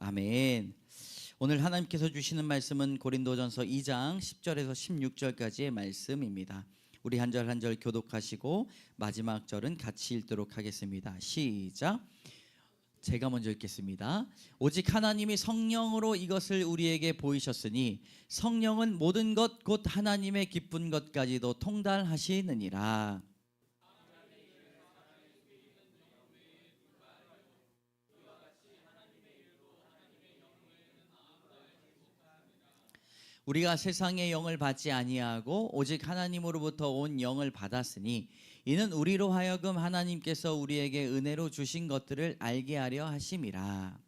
아멘. 오늘 하나님께서 주시는 말씀은 고린도전서 2장 10절에서 16절까지의 말씀입니다. 우리 한 절 한 절 교독하시고 마지막 절은 같이 읽도록 하겠습니다. 시작. 제가 먼저 읽겠습니다. 오직 하나님이 성령으로 이것을 우리에게 보이셨으니 성령은 모든 것 곧 하나님의 기쁜 것까지도 통달하시느니라. 우리가 세상의 영을 받지 아니하고 오직 하나님으로부터 온 영을 받았으니 이는 우리로 하여금 하나님께서 우리에게 은혜로 주신 것들을 알게 하려 하심이라.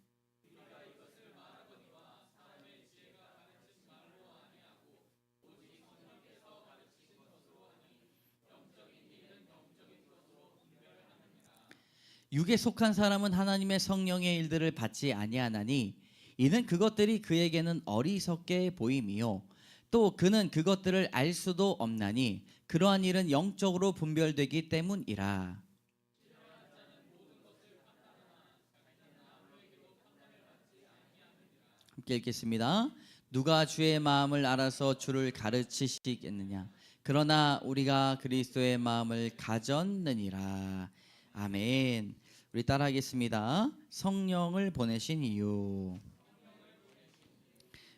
육에 속한 사람은 하나님의 성령의 일들을 받지 아니하나니 이는 그것들이 그에게는 어리석게 보임이요 또 그는 그것들을 알 수도 없나니 그러한 일은 영적으로 분별되기 때문이라. 함께 읽겠습니다. 누가 주의 마음을 알아서 주를 가르치시겠느냐? 그러나 우리가 그리스도의 마음을 가졌느니라. 아멘. 우리 따라하겠습니다. 성령을 보내신 이유.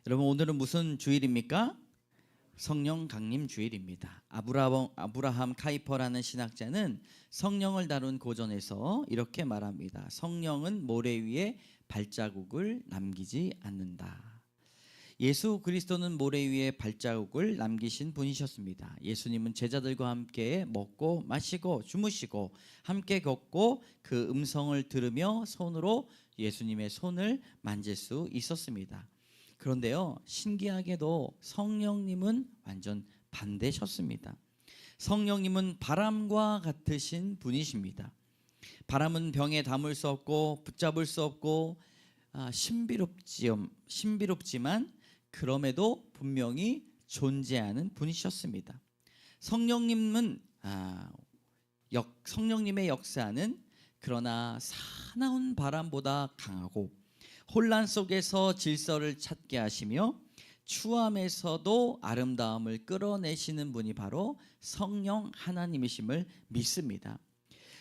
여러분, 오늘은 무슨 주일입니까? 성령 강림 주일입니다. 아브라함 카이퍼라는 신학자는 성령을 다룬 고전에서 이렇게 말합니다. 성령은 모래 위에 발자국을 남기지 않는다. 예수 그리스도는 모래 위에 발자국을 남기신 분이셨습니다. 예수님은 제자들과 함께 먹고 마시고 주무시고 함께 걷고 그 음성을 들으며 손으로 예수님의 손을 만질 수 있었습니다. 그런데요, 신기하게도 성령님은 완전 반대셨습니다. 성령님은 바람과 같으신 분이십니다. 바람은 병에 담을 수 없고 붙잡을 수 없고 신비롭지만 그럼에도 분명히 존재하는 분이셨습니다. 성령님은 성령님의 역사는 그러나 사나운 바람보다 강하고 혼란 속에서 질서를 찾게 하시며 추함에서도 아름다움을 끌어내시는 분이 바로 성령 하나님이심을 믿습니다.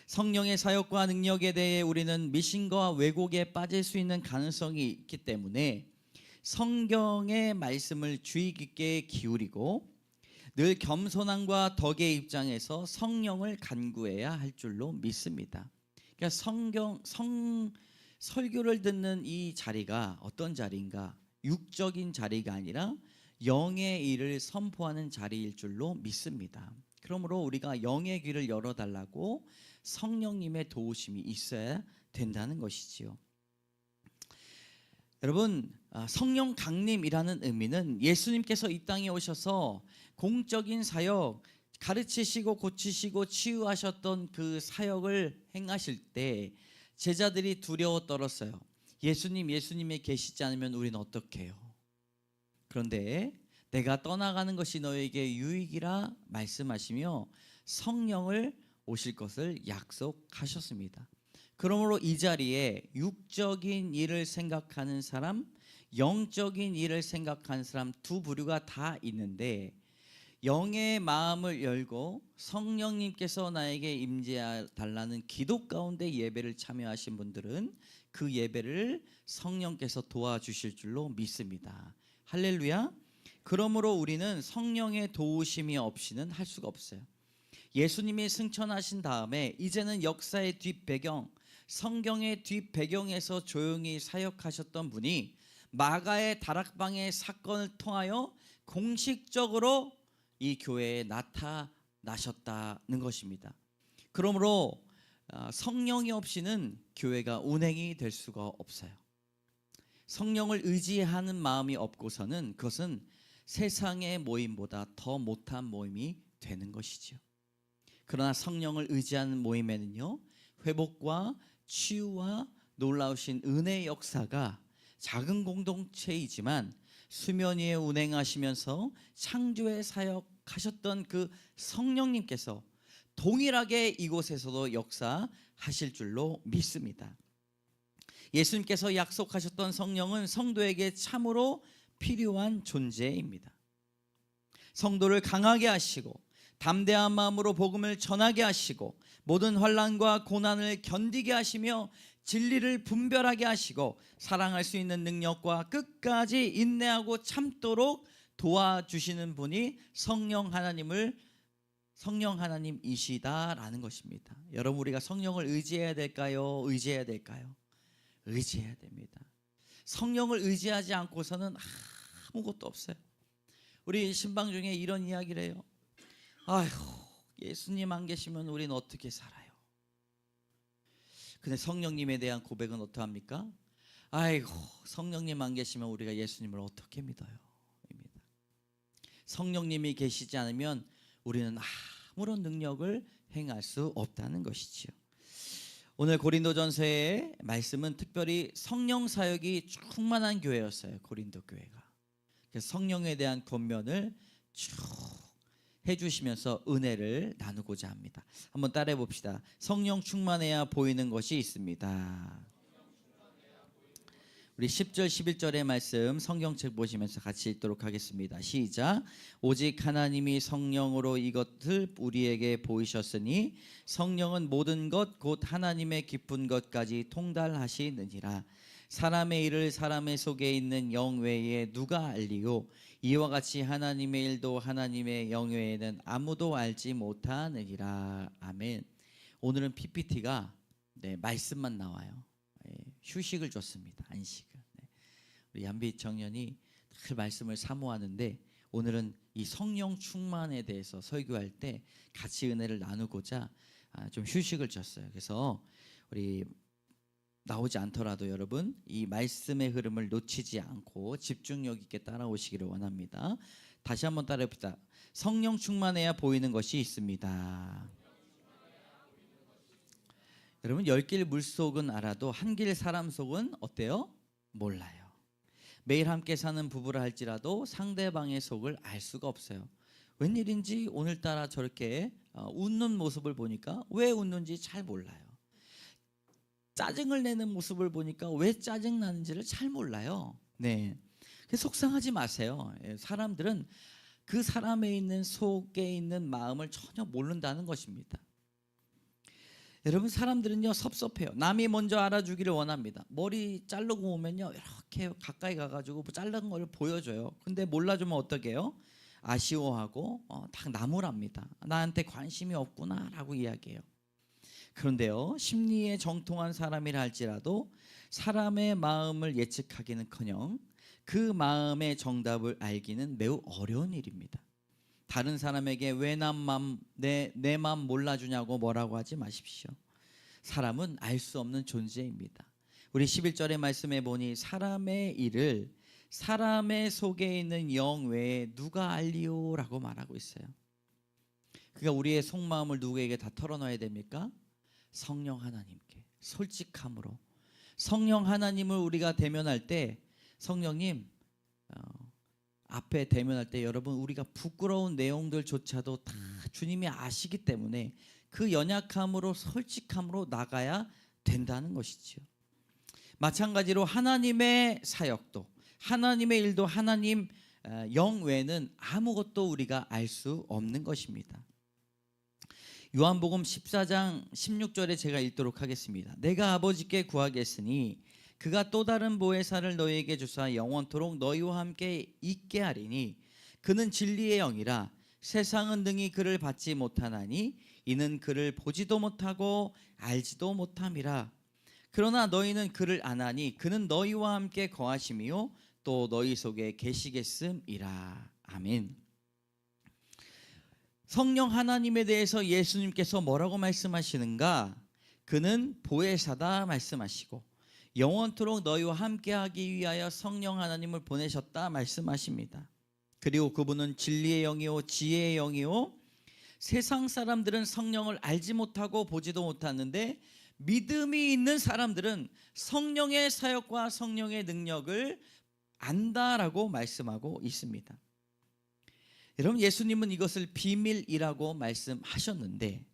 성령의 사역과 능력에 대해 우리는 미신과 왜곡에 빠질 수 있는 가능성이 있기 때문에 성경의 말씀을 주의 깊게 기울이고 늘 겸손함과 덕의 입장에서 성령을 간구해야 할 줄로 믿습니다. 그러니까 설교를 듣는 이 자리가 어떤 자리인가? 육적인 자리가 아니라 영의 일을 선포하는 자리일 줄로 믿습니다. 그러므로 우리가 영의 귀를 열어달라고 성령님의 도우심이 있어야 된다는 것이지요. 여러분, 성령 강림이라는 의미는 예수님께서 이 땅에 오셔서 공적인 사역, 가르치시고 고치시고 치유하셨던 그 사역을 행하실 때 제자들이 두려워 떨었어요. 예수님이 계시지 않으면 우리는 어떻게 해요? 그런데 내가 떠나가는 것이 너에게 유익이라 말씀하시며 성령을 오실 것을 약속하셨습니다. 그러므로 이 자리에 육적인 일을 생각하는 사람, 영적인 일을 생각하는 사람 두 부류가 다 있는데 영의 마음을 열고 성령님께서 나에게 임재해 달라는 기도 가운데 예배를 참여하신 분들은 그 예배를 성령께서 도와주실 줄로 믿습니다. 할렐루야. 그러므로 우리는 성령의 도우심이 없이는 할 수가 없어요. 예수님이 승천하신 다음에 이제는 역사의 뒷배경, 성경의 뒷배경에서 조용히 사역하셨던 분이 마가의 다락방의 사건을 통하여 공식적으로 이 교회에 나타나셨다는 것입니다. 그러므로 성령이 없이는 교회가 운행이 될 수가 없어요. 성령을 의지하는 마음이 없고서는 그것은 세상의 모임보다 더 못한 모임이 되는 것이죠. 그러나 성령을 의지하는 모임에는요, 회복과 치유와 놀라우신 은혜의 역사가 작은 공동체이지만 수면 위에 운행하시면서 창조의 사역하셨던 그 성령님께서 동일하게 이곳에서도 역사하실 줄로 믿습니다. 예수님께서 약속하셨던 성령은 성도에게 참으로 필요한 존재입니다. 성도를 강하게 하시고 담대한 마음으로 복음을 전하게 하시고 모든 환난과 고난을 견디게 하시며 진리를 분별하게 하시고 사랑할 수 있는 능력과 끝까지 인내하고 참도록 도와주시는 분이 성령 하나님이시다라는 것입니다. 여러분, 우리가 성령을 의지해야 될까요? 의지해야 될까요? 의지해야 됩니다. 성령을 의지하지 않고서는 아무것도 없어요. 우리 신방 중에 이런 이야기를 해요. 아휴, 예수님 안 계시면 우리는 어떻게 살아요? 근데 성령님에 대한 고백은 어떠합니까? 아이고, 성령님 안 계시면 우리가 예수님을 어떻게 믿어요? 입니다. 성령님이 계시지 않으면 우리는 아무런 능력을 행할 수 없다는 것이지요. 오늘 고린도전서의 말씀은 특별히 성령 사역이 충만한 교회였어요. 고린도 교회가. 그래서 성령에 대한 권면을 쭉 해주시면서 은혜를 나누고자 합니다. 한번 따라해 봅시다. 성령 충만해야 보이는 것이 있습니다. 우리 10절 11절의 말씀 성경책 보시면서 같이 읽도록 하겠습니다. 시작. 오직 하나님이 성령으로 이것을 우리에게 보이셨으니 성령은 모든 것 곧 하나님의 깊은 것까지 통달하시느니라. 사람의 일을 사람의 속에 있는 영 외에 누가 알리요? 이와 같이 하나님의 일도 하나님의 영 외에는 아무도 알지 못하느니라. 아멘. 오늘은 PPT가 말씀만 나와요. 휴식을 줬습니다. 안식을. 우리 양빛 청년이 늘 말씀을 사모하는데 오늘은 이 성령 충만에 대해서 설교할 때 같이 은혜를 나누고자 좀 휴식을 줬어요. 그래서 우리 나오지 않더라도 여러분 이 말씀의 흐름을 놓치지 않고 집중력 있게 따라오시기를 원합니다. 다시 한번 따라해봅시다. 성령 충만해야 보이는 것이 있습니다. 여러분, 10길 물속은 알아도 한 길 사람 속은 어때요? 몰라요. 매일 함께 사는 부부라 할지라도 상대방의 속을 알 수가 없어요. 웬일인지 오늘따라 저렇게 웃는 모습을 보니까 왜 웃는지 잘 몰라요. 짜증을 내는 모습을 보니까 왜 짜증 나는지를 잘 몰라요. 네, 속상하지 마세요. 사람들은 그 사람의 있는 속에 있는 마음을 전혀 모른다는 것입니다. 여러분, 사람들은요 섭섭해요. 남이 먼저 알아주기를 원합니다. 머리 자르고 오면요 이렇게 가까이 가가지고 자른 걸 보여줘요. 근데 몰라주면 어떻게 해요? 아쉬워하고 다 나무랍니다. 나한테 관심이 없구나라고 이야기해요. 그런데요, 심리에 정통한 사람이라 할지라도 사람의 마음을 예측하기는커녕 그 마음의 정답을 알기는 매우 어려운 일입니다. 다른 사람에게 왜 내 마음 몰라주냐고 뭐라고 하지 마십시오. 사람은 알 수 없는 존재입니다. 우리 11절의 말씀에 보니 사람의 일을 사람의 속에 있는 영 외에 누가 알리오? 라고 말하고 있어요. 그러니까 우리의 속마음을 누구에게 다 털어놔야 됩니까? 성령 하나님께 솔직함으로. 성령 하나님을 우리가 대면할 때 성령님 앞에 대면할 때 여러분 우리가 부끄러운 내용들조차도 다 주님이 아시기 때문에 그 연약함으로 솔직함으로 나가야 된다는 것이지요. 마찬가지로 하나님의 사역도 하나님의 일도 하나님 영 외에는 아무것도 우리가 알 수 없는 것입니다. 요한복음 14장 16절에 제가 읽도록 하겠습니다. 내가 아버지께 구하겠으니 그가 또 다른 보혜사를 너희에게 주사 영원토록 너희와 함께 있게 하리니 그는 진리의 영이라. 세상은 능히 그를 받지 못하나니 이는 그를 보지도 못하고 알지도 못함이라. 그러나 너희는 그를 아나니 그는 너희와 함께 거하심이요 또 너희 속에 계시겠음이라. 아멘. 성령 하나님에 대해서 예수님께서 뭐라고 말씀하시는가? 그는 보혜사다 말씀하시고 영원토록 너희와 함께하기 위하여 성령 하나님을 보내셨다 말씀하십니다. 그리고 그분은 진리의 영이요 지혜의 영이요. 세상 사람들은 성령을 알지 못하고 보지도 못하는데 믿음이 있는 사람들은 성령의 사역과 성령의 능력을 안다라고 말씀하고 있습니다. 여러분, 예수님은 이것을 비밀이라고 말씀하셨는데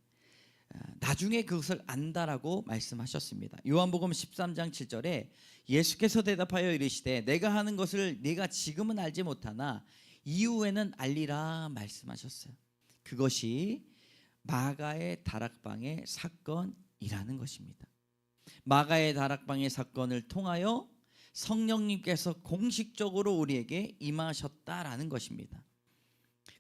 나중에 그것을 안다라고 말씀하셨습니다. 요한복음 13장 7절에 예수께서 대답하여 이르시되 내가 하는 것을 네가 지금은 알지 못하나 이후에는 알리라 말씀하셨어요. 그것이 마가의 다락방의 사건이라는 것입니다. 마가의 다락방의 사건을 통하여 성령님께서 공식적으로 우리에게 임하셨다라는 것입니다.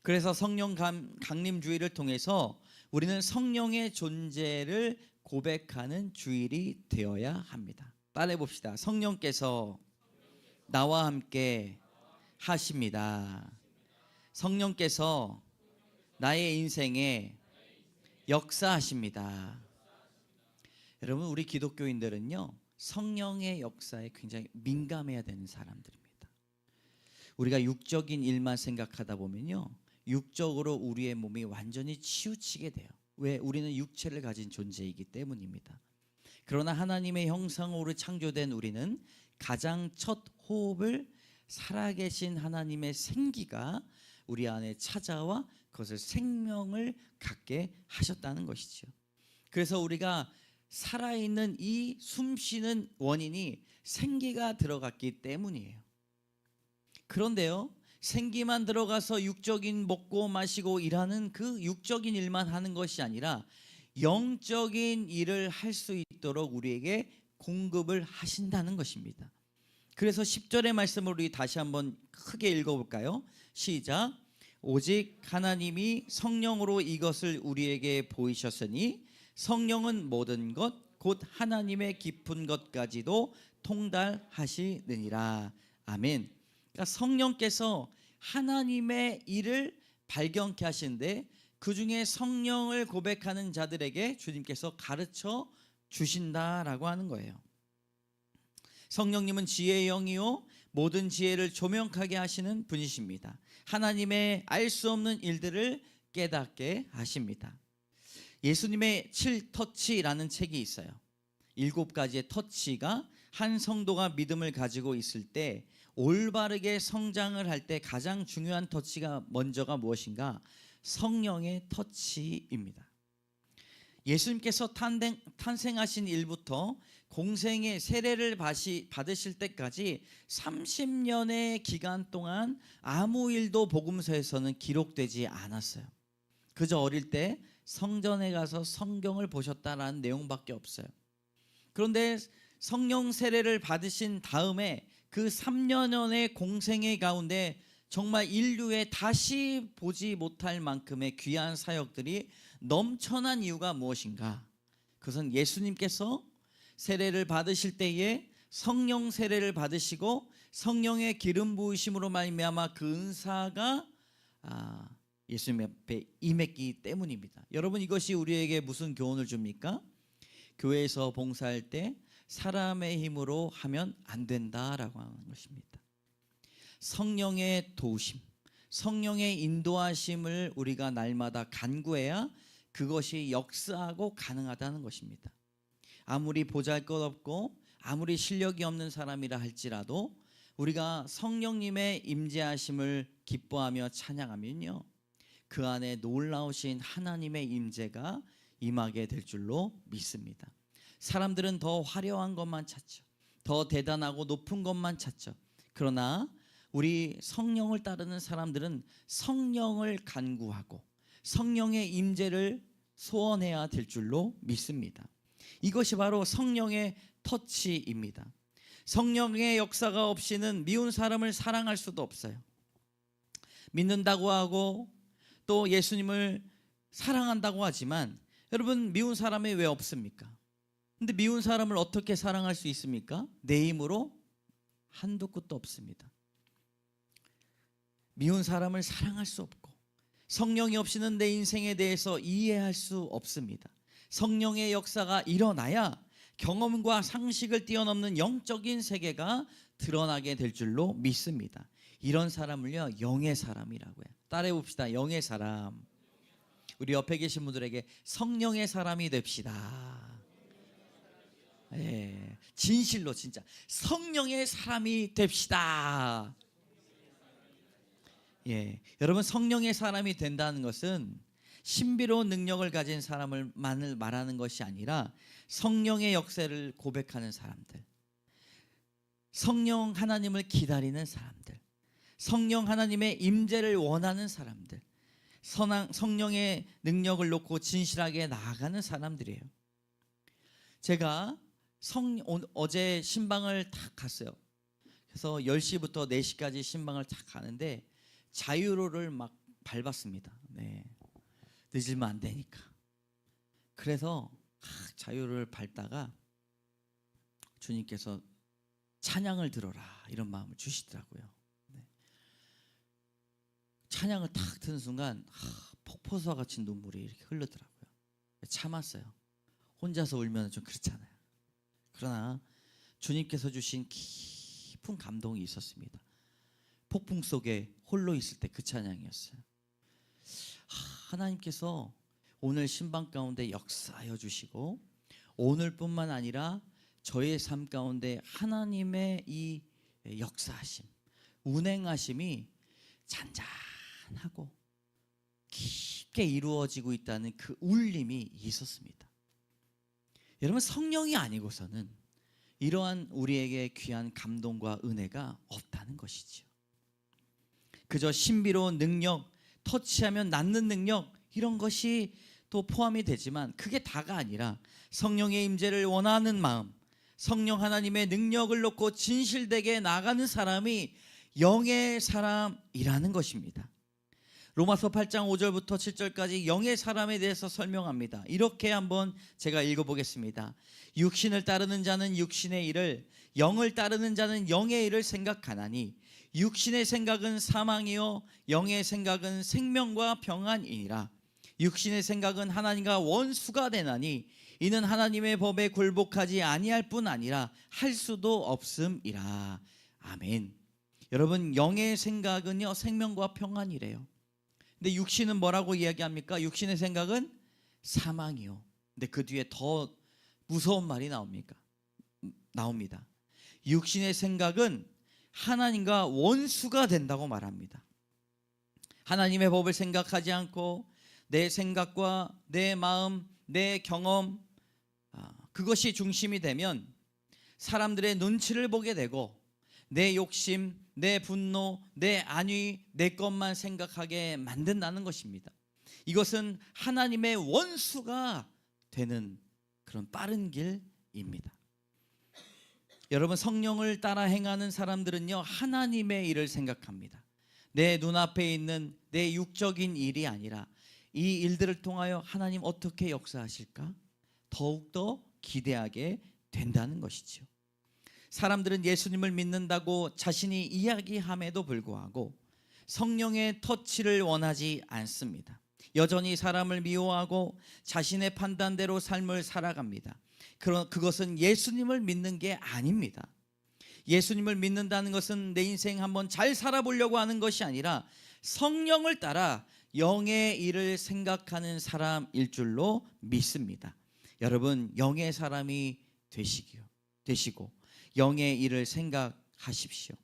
그래서 성령 강림 주일을 통해서 우리는 성령의 존재를 고백하는 주일이 되어야 합니다. 따라해 봅시다. 성령께서 나와 함께 하십니다. 성령께서 나의 인생에 역사하십니다. 여러분, 우리 기독교인들은요, 성령의 역사에 굉장히 민감해야 되는 사람들입니다. 우리가 육적인 일만 생각하다 보면요, 육적으로 우리의 몸이 완전히 치우치게 돼요. 왜? 우리는 육체를 가진 존재이기 때문입니다. 그러나 하나님의 형상으로 창조된 우리는 가장 첫 호흡을 살아계신 하나님의 생기가 우리 안에 찾아와 그것을 생명을 갖게 하셨다는 것이죠. 그래서 우리가 살아있는 이 숨쉬는 원인이 생기가 들어갔기 때문이에요. 그런데요, 생기만 들어가서 육적인 먹고 마시고 일하는 그 육적인 일만 하는 것이 아니라 영적인 일을 할 수 있도록 우리에게 공급을 하신다는 것입니다. 그래서 10절의 말씀을 우리 다시 한번 크게 읽어볼까요? 시작. 오직 하나님이 성령으로 이것을 우리에게 보이셨으니 성령은 모든 것 곧 하나님의 깊은 것까지도 통달하시느니라. 아멘. 그러니까 성령께서 하나님의 일을 발견케 하시는데 그 중에 성령을 고백하는 자들에게 주님께서 가르쳐 주신다라고 하는 거예요. 성령님은 지혜의 영이요 모든 지혜를 조명하게 하시는 분이십니다. 하나님의 알 수 없는 일들을 깨닫게 하십니다. 예수님의 7터치라는 책이 있어요. 7가지의 터치가 한 성도가 믿음을 가지고 있을 때 올바르게 성장을 할 때 가장 중요한 터치가 먼저가 무엇인가? 성령의 터치입니다. 예수님께서 탄생하신 일부터 공생의 세례를 받으실 때까지 30년의 기간 동안 아무 일도 복음서에서는 기록되지 않았어요. 그저 어릴 때 성전에 가서 성경을 보셨다라는 내용밖에 없어요. 그런데 성령 세례를 받으신 다음에 그 3년의 공생의 가운데 정말 인류에 다시 보지 못할 만큼의 귀한 사역들이 넘쳐난 이유가 무엇인가? 그것은 예수님께서 세례를 받으실 때에 성령 세례를 받으시고 성령의 기름 부으심으로 말미암아 그 은사가 예수님 앞에 임했기 때문입니다. 여러분, 이것이 우리에게 무슨 교훈을 줍니까? 교회에서 봉사할 때 사람의 힘으로 하면 안 된다라고 하는 것입니다. 성령의 도우심, 성령의 인도하심을 우리가 날마다 간구해야 그것이 역사하고 가능하다는 것입니다. 아무리 보잘것없고 아무리 실력이 없는 사람이라 할지라도 우리가 성령님의 임재하심을 기뻐하며 찬양하면요, 그 안에 놀라우신 하나님의 임재가 임하게 될 줄로 믿습니다. 사람들은 더 화려한 것만 찾죠. 더 대단하고 높은 것만 찾죠. 그러나 우리 성령을 따르는 사람들은 성령을 간구하고 성령의 임재를 소원해야 될 줄로 믿습니다. 이것이 바로 성령의 터치입니다. 성령의 역사가 없이는 미운 사람을 사랑할 수도 없어요. 믿는다고 하고 또 예수님을 사랑한다고 하지만 여러분, 미운 사람이 왜 없습니까? 근데 미운 사람을 어떻게 사랑할 수 있습니까? 내 힘으로 한도 끝도 없습니다. 미운 사람을 사랑할 수 없고 성령이 없이는 내 인생에 대해서 이해할 수 없습니다. 성령의 역사가 일어나야 경험과 상식을 뛰어넘는 영적인 세계가 드러나게 될 줄로 믿습니다. 이런 사람을요, 영의 사람이라고 해요. 따라해 봅시다. 영의 사람. 우리 옆에 계신 분들에게 성령의 사람이 됩시다. 예, 진실로 진짜 성령의 사람이 됩시다. 예, 여러분, 성령의 사람이 된다는 것은 신비로운 능력을 가진 사람을만을 말하는 것이 아니라 성령의 역사를 고백하는 사람들, 성령 하나님을 기다리는 사람들, 성령 하나님의 임재를 원하는 사람들, 성령의 능력을 놓고 진실하게 나아가는 사람들이에요. 제가 어제 신방을 탁 갔어요. 그래서 10시부터 4시까지 신방을 탁 가는데 자유로를 막 밟았습니다. 네. 늦으면 안 되니까. 그래서 자유를 밟다가 주님께서 찬양을 들어라 이런 마음을 주시더라고요. 네. 찬양을 탁 듣는 순간 폭포수와 같이 눈물이 이렇게 흐르더라고요. 참았어요. 혼자서 울면 좀 그렇잖아요. 그러나 주님께서 주신 깊은 감동이 있었습니다. 폭풍 속에 홀로 있을 때 그 찬양이었어요. 하나님께서 오늘 신방 가운데 역사하여 주시고 오늘뿐만 아니라 저의 삶 가운데 하나님의 이 역사하심, 운행하심이 잔잔하고 깊게 이루어지고 있다는 그 울림이 있었습니다. 여러분, 성령이 아니고서는 이러한 우리에게 귀한 감동과 은혜가 없다는 것이지요. 그저 신비로운 능력, 터치하면 낫는 능력, 이런 것이 또 포함이 되지만 그게 다가 아니라 성령의 임재를 원하는 마음, 성령 하나님의 능력을 놓고 진실되게 나가는 사람이 영의 사람이라는 것입니다. 로마서 8장 5절부터 7절까지 영의 사람에 대해서 설명합니다. 이렇게 한번 제가 읽어보겠습니다. 육신을 따르는 자는 육신의 일을, 영을 따르는 자는 영의 일을 생각하나니 육신의 생각은 사망이요 영의 생각은 생명과 평안이니라. 육신의 생각은 하나님과 원수가 되나니 이는 하나님의 법에 굴복하지 아니할 뿐 아니라 할 수도 없음이라. 아멘. 여러분, 영의 생각은요 생명과 평안이래요. 근데 육신은 뭐라고 이야기합니까? 육신의 생각은 사망이요. 근데 그 뒤에 더 무서운 말이 나옵니다. 육신의 생각은 하나님과 원수가 된다고 말합니다. 하나님의 법을 생각하지 않고 내 생각과 내 마음, 내 경험, 그것이 중심이 되면 사람들의 눈치를 보게 되고 내 욕심, 내 분노, 내 안위, 내 것만 생각하게 만든다는 것입니다. 이것은 하나님의 원수가 되는 그런 빠른 길입니다. 여러분, 성령을 따라 행하는 사람들은요 하나님의 일을 생각합니다. 내 눈앞에 있는 내 육적인 일이 아니라 이 일들을 통하여 하나님 어떻게 역사하실까 더욱더 기대하게 된다는 것이죠. 사람들은 예수님을 믿는다고 자신이 이야기함에도 불구하고 성령의 터치를 원하지 않습니다. 여전히 사람을 미워하고 자신의 판단대로 삶을 살아갑니다. 그것은 예수님을 믿는 게 아닙니다. 예수님을 믿는다는 것은 내 인생 한번 잘 살아보려고 하는 것이 아니라 성령을 따라 영의 일을 생각하는 사람일 줄로 믿습니다. 여러분, 영의 사람이 되시고 영의 일을 생각하십시오.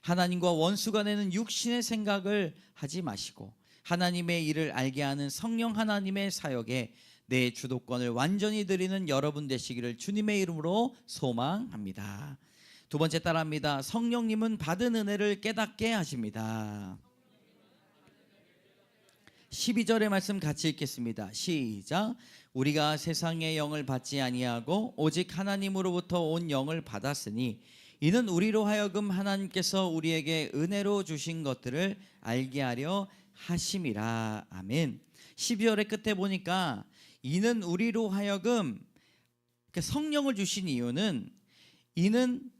하나님과 원수가 되는 육신의 생각을 하지 마시고 하나님의 일을 알게 하는 성령 하나님의 사역에 내 주도권을 완전히 드리는 여러분 되시기를 주님의 이름으로 소망합니다. 두 번째 따라합니다. 성령님은 받은 은혜를 깨닫게 하십니다. 12절의 말씀 같이 읽겠습니다. 시작. 우리가 세상의 영을 받지 아니하고 오직 하나님으로부터 온 영을 받았으니 이는 우리로 하여금 하나님께서 우리에게 은혜로 주신 것들을 알게 하려 하심이라. 아멘. 12절의 끝에 보니까 이는 우리로 하여금, 성령을 주신 이유는 이는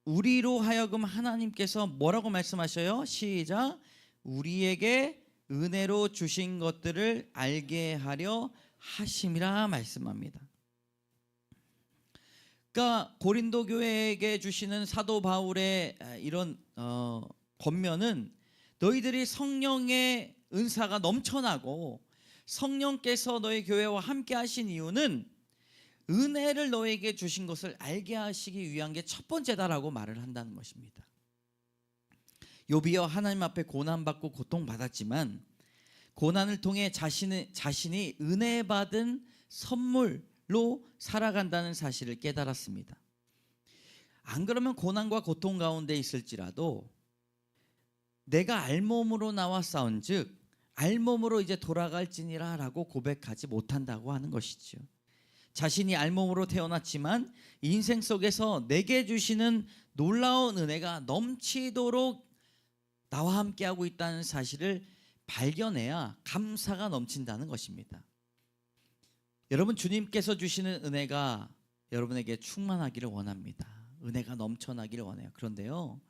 우리로 하여금 하나님께서 뭐라고 말씀하셔요? 시작. 우리에게 은혜로 주신 것들을 알게 하려 하심이라 말씀합니다. 그러니까 고린도 교회에게 주시는 사도 바울의 이런 권면은 너희들이 성령의 은사가 넘쳐나고 성령께서 너희 교회와 함께 하신 이유는 은혜를 너에게 주신 것을 알게 하시기 위한 게 첫 번째다라고 말을 한다는 것입니다. 욥이여 하나님 앞에 고난받고 고통받았지만 고난을 통해 자신이 은혜 받은 선물로 살아간다는 사실을 깨달았습니다. 안 그러면 고난과 고통 가운데 있을지라도 내가 알몸으로 나와 싸운즉 알몸으로 이제 돌아갈지니라 라고 고백하지 못한다고 하는 것이죠. 자신이 알몸으로 태어났지만 인생 속에서 내게 주시는 놀라운 은혜가 넘치도록 나와 함께하고 있다는 사실을 발견해야 감사가 넘친다는 것입니다. 여러분, 주님께서 주시는 은혜가 여러분에게 충만하기를 원합니다. 은혜가 넘쳐나기를 원해요. 그런데요,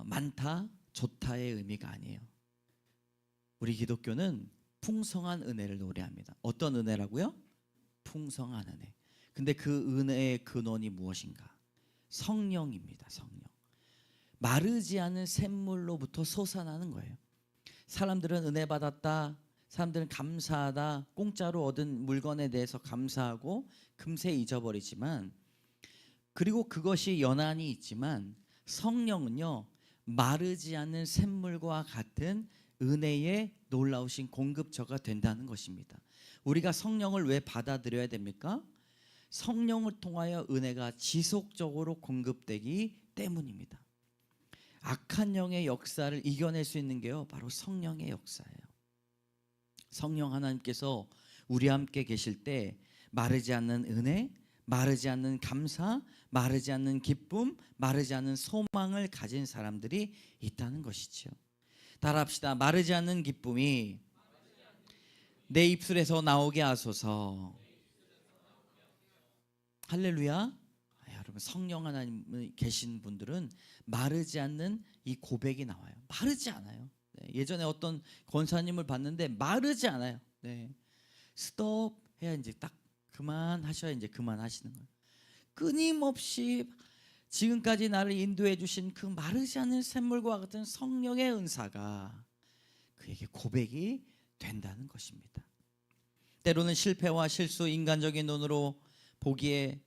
많다, 좋다의 의미가 아니에요. 우리 기독교는 풍성한 은혜를 노래합니다. 어떤 은혜라고요? 풍성한 은혜. 근데 그 은혜의 근원이 무엇인가? 성령입니다. 성령. 마르지 않은 샘물로부터 솟아나는 거예요. 사람들은 은혜 받았다, 사람들은 감사하다, 공짜로 얻은 물건에 대해서 감사하고 금세 잊어버리지만, 그리고 그것이 연한이 있지만 성령은요, 마르지 않는 샘물과 같은 은혜의 놀라우신 공급처가 된다는 것입니다. 우리가 성령을 왜 받아들여야 됩니까? 성령을 통하여 은혜가 지속적으로 공급되기 때문입니다. 악한 영의 역사를 이겨낼 수 있는 게요, 바로 성령의 역사예요. 성령 하나님께서 우리 함께 계실 때 마르지 않는 은혜, 마르지 않는 감사, 마르지 않는 기쁨, 마르지 않는 소망을 가진 사람들이 있다는 것이죠. 따라합시다. 마르지 않는 기쁨이 내 입술에서 나오게 하소서. 할렐루야. 여러분, 성령 하나님 계신 분들은 마르지 않는 이 고백이 나와요. 마르지 않아요. 네, 예전에 어떤 권사님을 봤는데 마르지 않아요. 네, 스톱 해야 이제 딱 그만하셔야 이제 그만하시는 거예요. 끊임없이 지금까지 나를 인도해 주신 그 마르지 않는 샘물과 같은 성령의 은사가 그에게 고백이 된다는 것입니다. 때로는 실패와 실수, 인간적인 눈으로 보기에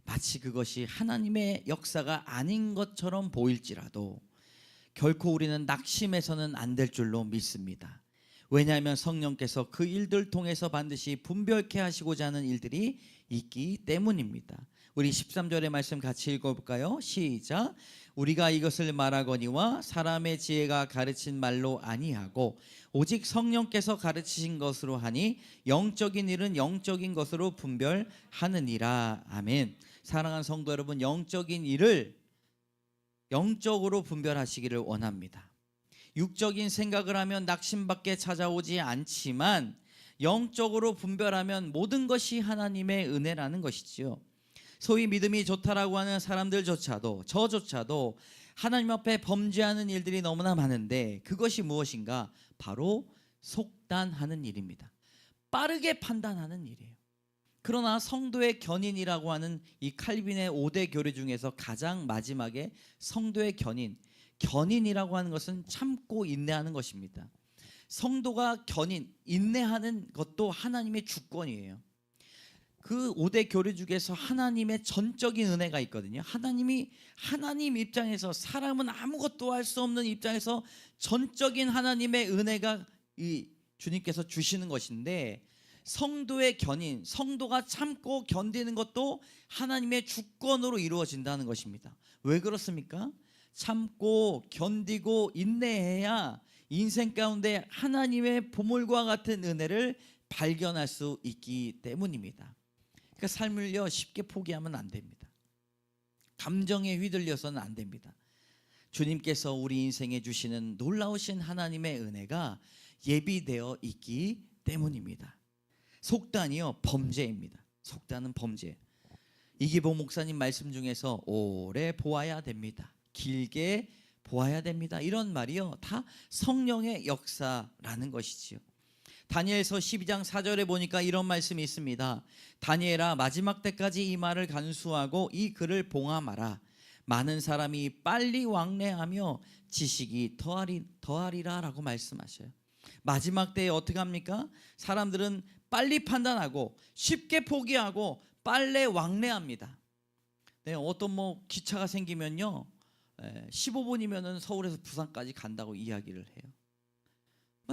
마치 그것이 하나님의 역사가 아닌 것처럼 보일지라도 결코 우리는 낙심해서는 안 될 줄로 믿습니다. 왜냐하면 성령께서 그 일들 통해서 반드시 분별케 하시고자 하는 일들이 있기 때문입니다. 우리 13절의 말씀 같이 읽어볼까요? 시작. 우리가 이것을 말하거니와 사람의 지혜가 가르친 말로 아니하고 오직 성령께서 가르치신 것으로 하니 영적인 일은 영적인 것으로 분별하느니라. 아멘. 사랑하는 성도 여러분, 영적인 일을 영적으로 분별하시기를 원합니다. 육적인 생각을 하면 낙심밖에 찾아오지 않지만 영적으로 분별하면 모든 것이 하나님의 은혜라는 것이지요. 소위 믿음이 좋다라고 하는 사람들조차도, 저조차도 하나님 앞에 범죄하는 일들이 너무나 많은데 그것이 무엇인가? 바로 속단하는 일입니다. 빠르게 판단하는 일이에요. 그러나 성도의 견인이라고 하는 이 칼빈의 5대 교리 중에서 가장 마지막에 성도의 견인이라고 하는 것은 참고 인내하는 것입니다. 성도가 인내하는 것도 하나님의 주권이에요. 그 5대 교리 중에서 하나님의 전적인 은혜가 있거든요. 하나님 입장에서, 사람은 아무것도 할 수 없는 입장에서 전적인 하나님의 은혜가 이 주님께서 주시는 것인데, 성도의 성도가 참고 견디는 것도 하나님의 주권으로 이루어진다는 것입니다. 왜 그렇습니까? 참고 견디고 인내해야 인생 가운데 하나님의 보물과 같은 은혜를 발견할 수 있기 때문입니다. 그러니까 삶을요, 쉽게 포기하면 안 됩니다. 감정에 휘둘려서는 안 됩니다. 주님께서 우리 인생에 주시는 놀라우신 하나님의 은혜가 예비되어 있기 때문입니다. 속단이요, 범죄입니다. 속단은 범죄. 이기보 목사님 말씀 중에서 오래 보아야 됩니다, 길게 보아야 됩니다, 이런 말이요 다 성령의 역사라는 것이지요. 다니엘서 12장 4절에 보니까 이런 말씀이 있습니다. 다니엘아, 마지막 때까지 이 말을 간수하고 이 글을 봉함하라. 많은 사람이 빨리 왕래하며 지식이 더하리라 라고 말씀하셔요. 마지막 때에 어떻게 합니까? 사람들은 빨리 판단하고 쉽게 포기하고 빨리 왕래합니다. 네, 어떤 기차가 생기면요 15분이면 서울에서 부산까지 간다고 이야기를 해요.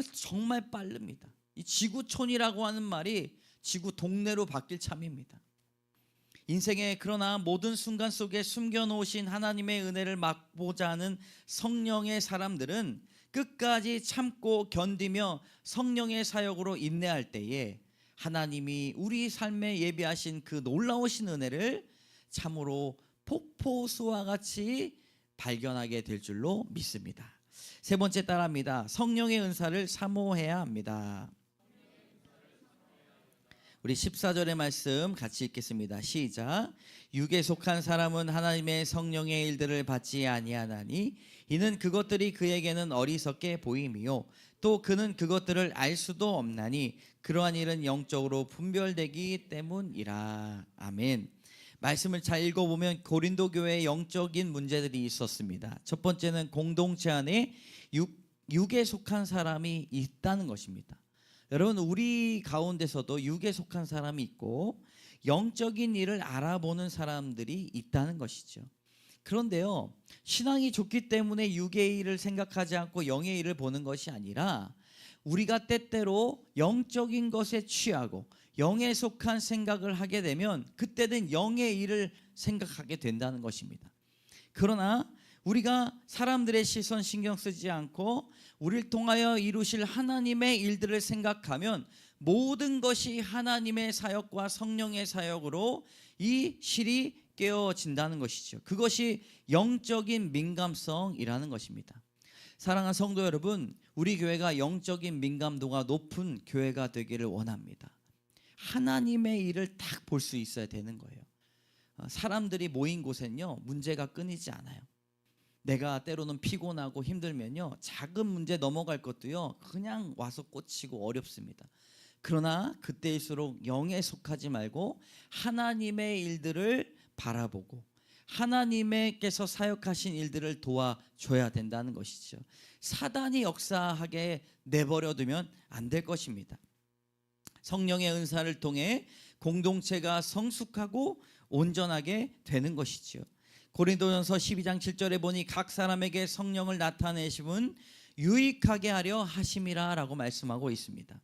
정말 빠릅니다. 이 지구촌이라고 하는 말이 지구 동네로 바뀔 참입니다. 인생의 그러나 모든 순간 속에 숨겨놓으신 하나님의 은혜를 맛보자 하는 성령의 사람들은 끝까지 참고 견디며 성령의 사역으로 인내할 때에 하나님이 우리 삶에 예비하신 그 놀라우신 은혜를 참으로 폭포수와 같이 발견하게 될 줄로 믿습니다. 세 번째 따라합니다. 성령의 은사를 사모해야 합니다. 우리 14절의 말씀 같이 읽겠습니다. 시작. 육에 속한 사람은 하나님의 성령의 일들을 받지 아니하나니 이는 그것들이 그에게는 어리석게 보임이요 또 그는 그것들을 알 수도 없나니 그러한 일은 영적으로 분별되기 때문이라. 아멘. 말씀을 잘 읽어보면 고린도 교회에 영적인 문제들이 있었습니다. 첫 번째는 공동체 안에 육에 속한 사람이 있다는 것입니다. 여러분, 우리 가운데서도 육에 속한 사람이 있고 영적인 일을 알아보는 사람들이 있다는 것이죠. 그런데요, 신앙이 좋기 때문에 육의 일을 생각하지 않고 영의 일을 보는 것이 아니라 우리가 때때로 영적인 것에 취하고 영에 속한 생각을 하게 되면 그때는 영의 일을 생각하게 된다는 것입니다. 그러나 우리가 사람들의 시선 신경 쓰지 않고 우리를 통하여 이루실 하나님의 일들을 생각하면 모든 것이 하나님의 사역과 성령의 사역으로 이 실이 깨어진다는 것이죠. 그것이 영적인 민감성이라는 것입니다. 사랑하는 성도 여러분, 우리 교회가 영적인 민감도가 높은 교회가 되기를 원합니다. 하나님의 일을 딱 볼 수 있어야 되는 거예요. 사람들이 모인 곳엔요, 문제가 끊이지 않아요. 내가 때로는 피곤하고 힘들면요, 작은 문제 넘어갈 것도요 그냥 와서 꽂히고 어렵습니다. 그러나 그때일수록 영에 속하지 말고 하나님의 일들을 바라보고 하나님께서 사역하신 일들을 도와줘야 된다는 것이죠. 사단이 역사하게 내버려두면 안 될 것입니다. 성령의 은사를 통해 공동체가 성숙하고 온전하게 되는 것이죠. 고린도전서 12장 7절에 보니 각 사람에게 성령을 나타내심은 유익하게 하려 하심이라 라고 말씀하고 있습니다.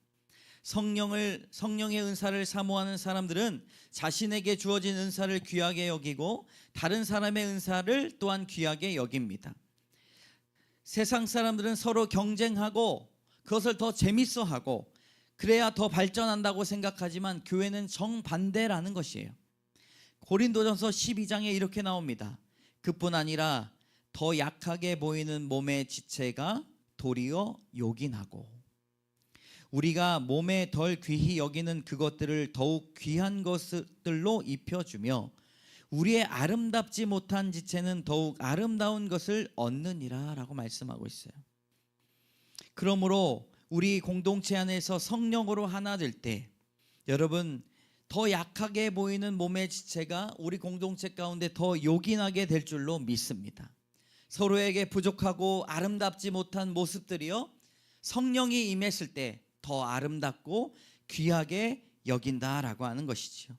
성령의 은사를 사모하는 사람들은 자신에게 주어진 은사를 귀하게 여기고 다른 사람의 은사를 또한 귀하게 여깁니다. 세상 사람들은 서로 경쟁하고 그것을 더 재밌어하고 그래야 더 발전한다고 생각하지만 교회는 정반대라는 것이에요. 고린도전서 12장에 이렇게 나옵니다. 그뿐 아니라 더 약하게 보이는 몸의 지체가 도리어 요긴하고 우리가 몸에 덜 귀히 여기는 그것들을 더욱 귀한 것들로 입혀주며 우리의 아름답지 못한 지체는 더욱 아름다운 것을 얻느니라 라고 말씀하고 있어요. 그러므로 우리 공동체 안에서 성령으로 하나 될 때 여러분, 더 약하게 보이는 몸의 지체가 우리 공동체 가운데 더 요긴하게 될 줄로 믿습니다. 서로에게 부족하고 아름답지 못한 모습들이요, 성령이 임했을 때 더 아름답고 귀하게 여긴다라고 하는 것이죠.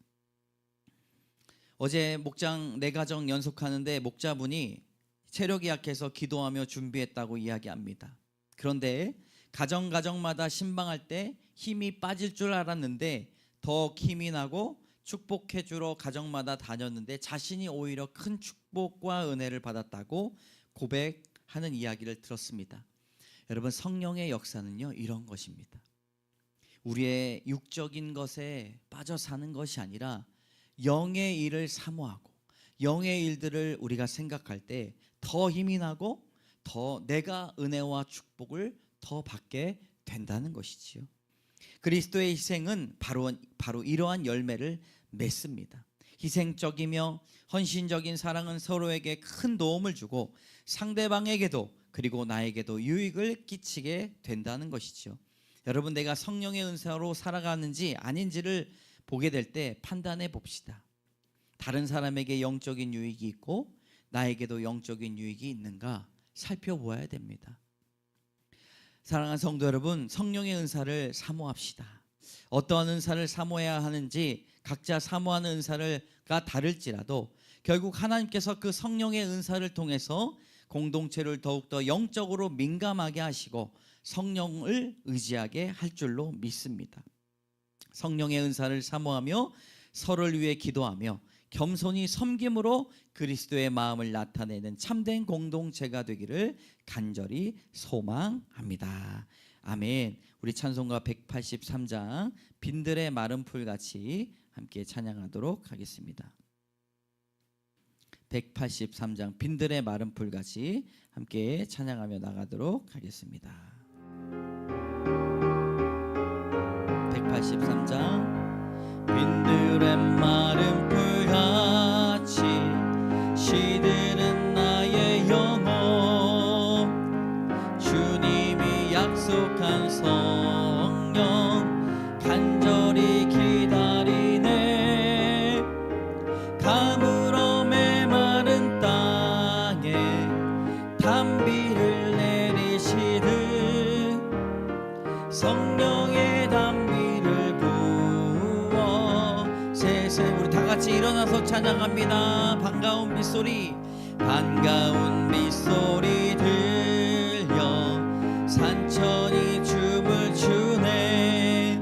어제 목장 내가정 연속하는데 목자분이 체력이 약해서 기도하며 준비했다고 이야기합니다. 그런데 가정마다 신방할 때 힘이 빠질 줄 알았는데 더 힘이 나고 축복해 주러 가정마다 다녔는데 자신이 오히려 큰 축복과 은혜를 받았다고 고백하는 이야기를 들었습니다. 여러분, 성령의 역사는요 이런 것입니다. 우리의 육적인 것에 빠져 사는 것이 아니라 영의 일을 사모하고 영의 일들을 우리가 생각할 때 더 힘이 나고 더 내가 은혜와 축복을 더 받게 된다는 것이지요. 그리스도의 희생은 바로 이러한 열매를 맺습니다. 희생적이며 헌신적인 사랑은 서로에게 큰 도움을 주고 상대방에게도 그리고 나에게도 유익을 끼치게 된다는 것이죠. 여러분, 내가 성령의 은사로 살아가는지 아닌지를 보게 될 때 판단해 봅시다. 다른 사람에게 영적인 유익이 있고 나에게도 영적인 유익이 있는가 살펴보아야 됩니다. 사랑하는 성도 여러분, 성령의 은사를 사모합시다. 어떠한 은사를 사모해야 하는지 각자 사모하는 은사가 다를지라도 결국 하나님께서 그 성령의 은사를 통해서 공동체를 더욱더 영적으로 민감하게 하시고 성령을 의지하게 할 줄로 믿습니다. 성령의 은사를 사모하며 서로를 위해 기도하며 겸손히 섬김으로 그리스도의 마음을 나타내는 참된 공동체가 되기를 간절히 소망합니다. 아멘. 우리 찬송가 183장 빈들의 마른 풀같이 함께 찬양하도록 하겠습니다. 183장 빈들의 마른 풀같이 함께 찬양하며 나가도록 하겠습니다. 183장 빈들의 마른 풀같이 시드는 나의 영혼 주님이 약속한 성령 간절히 기다리네 가물어 메마른 땅에 단비를 내리시듯 성령의 단비를 부어 세상 우리 다 같이 일어나서 찬양합니다. 반가운 빗소리 반가운 빗소리 들려 산천이 춤을 추네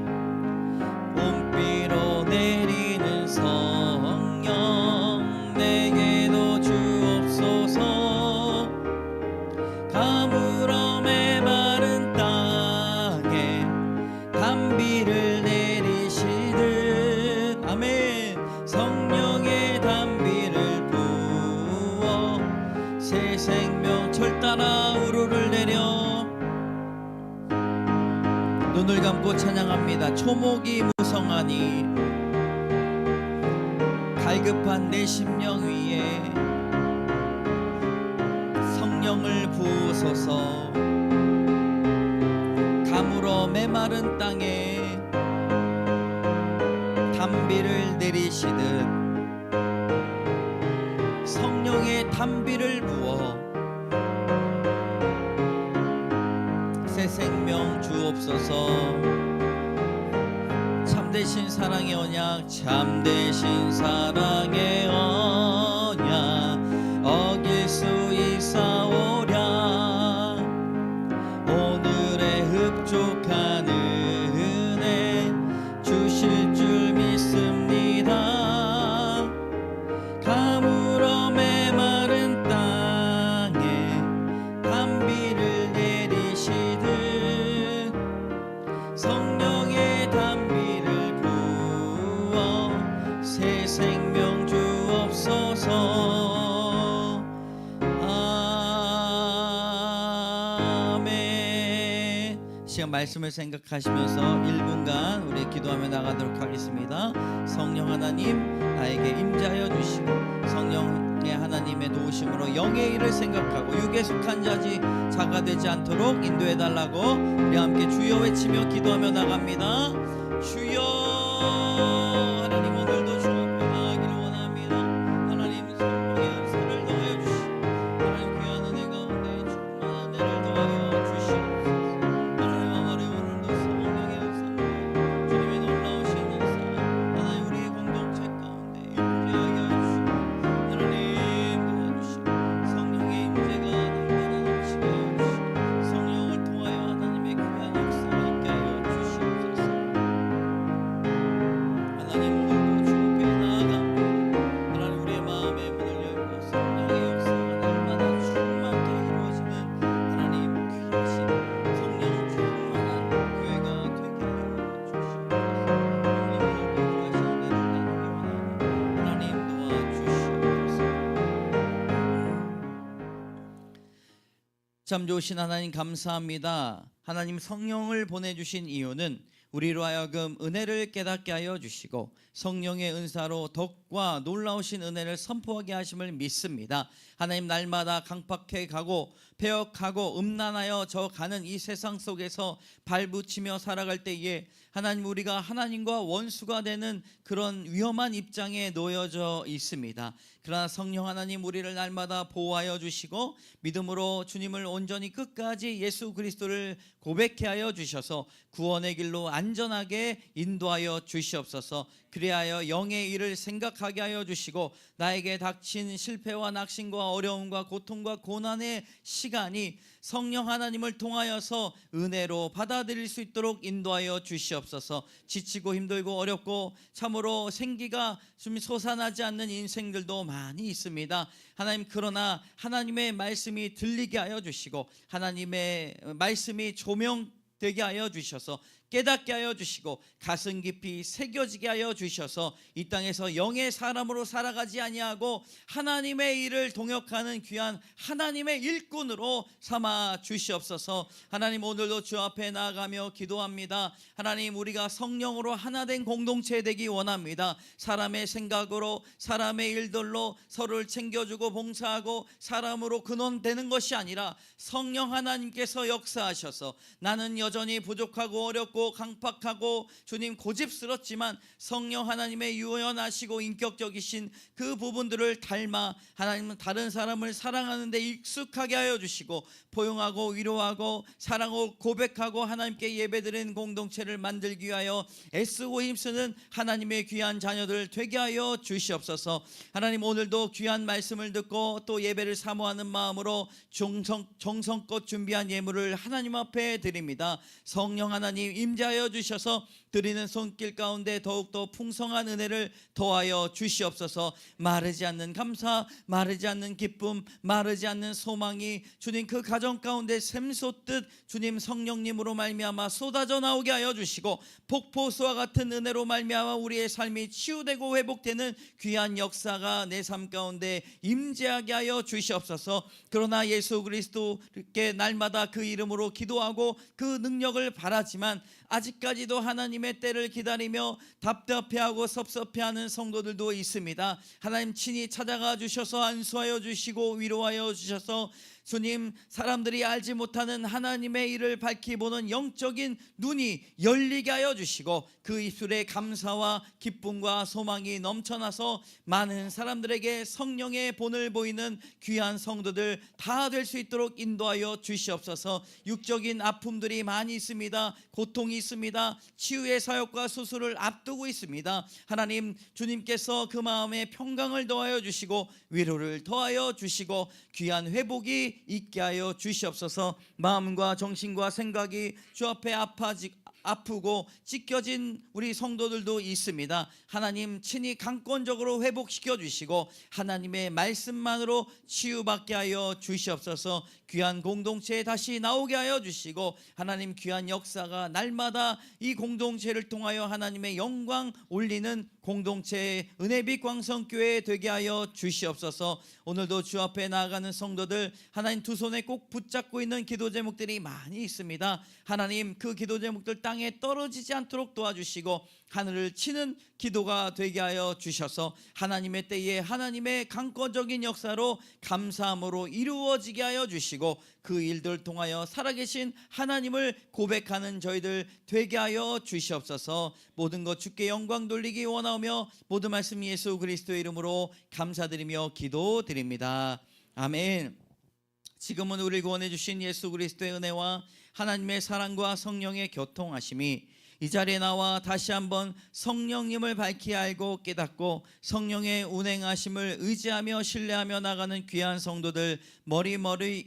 봄비로 내리는 성령 내게도 주옵소서 가물어 메마른 땅에 단비를 내리시듯 아멘 성령의 단비를 부어 새 생명철 따라 우르르 내려 눈을 감고 찬양합니다. 초목이 무성하니 갈급한 내 심령 위에 성령을 부으소서 가물어 메마른 땅에 단비를 내리시듯 성령의 단비를 부어 새 생명 주옵소서 참되신 사랑의 언약 참되신 사랑의 언약 어길 수 있사오랴 오늘의 흡족한 은혜 주실 줄 믿습니다 가물어 메마른 땅에 단비를 내리시듯 성령의 단비를 부어 새 생명 주옵소서 아멘. 시간 말씀을 생각하시면서 1분간 우리 기도하며 나가도록 하겠습니다. 성령 하나님 나에게 임재하여 주시고 성령의 하나님의 도우심으로 영의 일을 생각하고 육에 속한 자가 되지 않도록 인도해 달라고 우리 함께 주여 외치며 기도하며 나갑니다. 주여 하나님 오늘도 주 앞에 나가기를 원합니다. 하나님 성령의 은사를 더하여 주시고 하나님 귀한 은혜 가운데 충만한 은혜를 더하여 주시옵소서. 하나님 아버지 오늘도 성령의 은사 주님의 놀라우신 은사 하나님 우리의 공동체 가운데 임재하게 하여 주시고 하나님 도와주시고 성령의 임재가 당연한 넘치게 하여 주시고 성령을 통하여 하나님의 귀한 역사가 있게 하여 주시옵소서. 하나님 오늘도 주 앞에 나아갑니다. 하나님 우리의 마음의 문을 열고 성령의 역사가 날마다 충만케 이루어지는 하나님 귀하신 성령 충만한 교회가 되게 하여 주시옵소서. 하나님 오늘도 귀하신 은혜를 나누기 원하는 하나님 도와주시옵소서. 참 좋으신 하나님 감사합니다. 하나님 성령을 보내주신 이유는 우리로 하여금 은혜를 깨닫게 하여 주시고 성령의 은사로 덕과 놀라우신 은혜를 선포하게 하심을 믿습니다. 하나님 날마다 강팍해 가고 폐역하고 음란하여 저 가는 이 세상 속에서 발붙이며 살아갈 때에 하나님 우리가 하나님과 원수가 되는 그런 위험한 입장에 놓여져 있습니다. 그러나 성령 하나님 우리를 날마다 보호하여 주시고 믿음으로 주님을 온전히 끝까지 예수 그리스도를 고백케 하여 주셔서 구원의 길로 안전하게 인도하여 주시옵소서. 그리하여 영의 일을 생각하게 하여 주시고 나에게 닥친 실패와 낙심과 어려움과 고통과 고난의 시간이 성령 하나님을 통하여서 은혜로 받아들일 수 있도록 인도하여 주시옵소서. 지치고 힘들고 어렵고 참으로 생기가 좀 솟아나지 않는 인생들도 많이 있습니다. 하나님, 그러나 하나님의 말씀이 들리게 하여 주시고 하나님의 말씀이 조명되게 하여 주셔서 깨닫게 하여 주시고 가슴 깊이 새겨지게 하여 주셔서 이 땅에서 영의 사람으로 살아가지 아니하고 하나님의 일을 동역하는 귀한 하나님의 일꾼으로 삼아 주시옵소서. 하나님, 오늘도 주 앞에 나아가며 기도합니다. 하나님, 우리가 성령으로 하나 된 공동체 되기 원합니다. 사람의 생각으로 사람의 일들로 서로를 챙겨주고 봉사하고 사람으로 근원되는 것이 아니라 성령 하나님께서 역사하셔서 나는 여전히 부족하고 어렵고 강팍하고 주님 고집스럽지만 성령 하나님의 유연하시고 인격적이신 그 부분들을 닮아 하나님은 다른 사람을 사랑하는 데 익숙하게 하여 주시고 포용하고 위로하고 사랑하고 고백하고 하나님께 예배드리는 공동체를 만들기 위하여 애쓰고 힘쓰는 하나님의 귀한 자녀들 되게 하여 주시옵소서. 하나님, 오늘도 귀한 말씀을 듣고 또 예배를 사모하는 마음으로 정성껏 준비한 예물을 하나님 앞에 드립니다. 성령 하나님 임재하여 주셔서 드리는 손길 가운데 더욱더 풍성한 은혜를 더하여 주시옵소서. 마르지 않는 감사, 마르지 않는 기쁨, 마르지 않는 소망이 주님 그 가정 가운데 샘솟듯 주님 성령님으로 말미암아 쏟아져 나오게 하여 주시고 폭포수와 같은 은혜로 말미암아 우리의 삶이 치유되고 회복되는 귀한 역사가 내 삶 가운데 임재하게 하여 주시옵소서. 그러나 예수 그리스도께 날마다 그 이름으로 기도하고 그 능력을 바라지만 아직까지도 하나님의 때를 기다리며 답답해하고 섭섭해하는 성도들도 있습니다. 하나님 친히 찾아가 주셔서 안수하여 주시고 위로하여 주셔서 주님, 사람들이 알지 못하는 하나님의 일을 밝히 보는 영적인 눈이 열리게 하여 주시고 그 입술에 감사와 기쁨과 소망이 넘쳐나서 많은 사람들에게 성령의 본을 보이는 귀한 성도들 다 될 수 있도록 인도하여 주시옵소서. 육적인 아픔들이 많이 있습니다. 고통이 있습니다. 치유의 사역과 수술을 앞두고 있습니다. 하나님, 주님께서 그 마음에 평강을 더하여 주시고 위로를 더하여 주시고 귀한 회복이 있게 하여 주시옵소서. 마음과 정신과 생각이 주 앞에 아프고 찢겨진 우리 성도들도 있습니다. 하나님 친히 강권적으로 회복시켜 주시고 하나님의 말씀만으로 치유받게 하여 주시옵소서. 귀한 공동체에 다시 나오게 하여 주시고 하나님 귀한 역사가 날마다 이 공동체를 통하여 하나님의 영광 올리는 공동체의 은혜빛 광성교회 되게 하여 주시옵소서. 오늘도 주 앞에 나아가는 성도들 하나님 두 손에 꼭 붙잡고 있는 기도 제목들이 많이 있습니다. 하나님 그 기도 제목들 땅에 떨어지지 않도록 도와주시고 하늘을 치는 기도가 되게 하여 주셔서 하나님의 때에 하나님의 강권적인 역사로 감사함으로 이루어지게 하여 주시고 그 일들을 통하여 살아계신 하나님을 고백하는 저희들 되게 하여 주시옵소서. 모든 것 주께 영광 돌리기 원하며 모든 말씀 예수 그리스도의 이름으로 감사드리며 기도드립니다. 아멘. 지금은 우리를 구원해 주신 예수 그리스도의 은혜와 하나님의 사랑과 성령의 교통하심이 이 자리에 나와 다시 한번 성령님을 밝히 알고 깨닫고 성령의 운행하심을 의지하며 신뢰하며 나가는 귀한 성도들 머리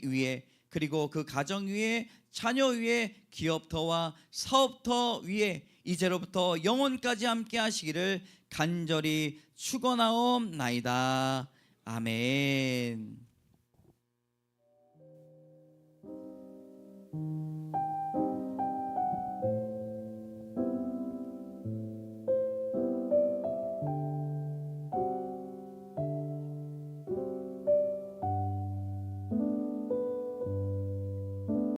위에 그리고 그 가정 위에 자녀 위에 기업터와 사업터 위에 이제로부터 영원까지 함께 하시기를 간절히 축원하옵나이다. 아멘.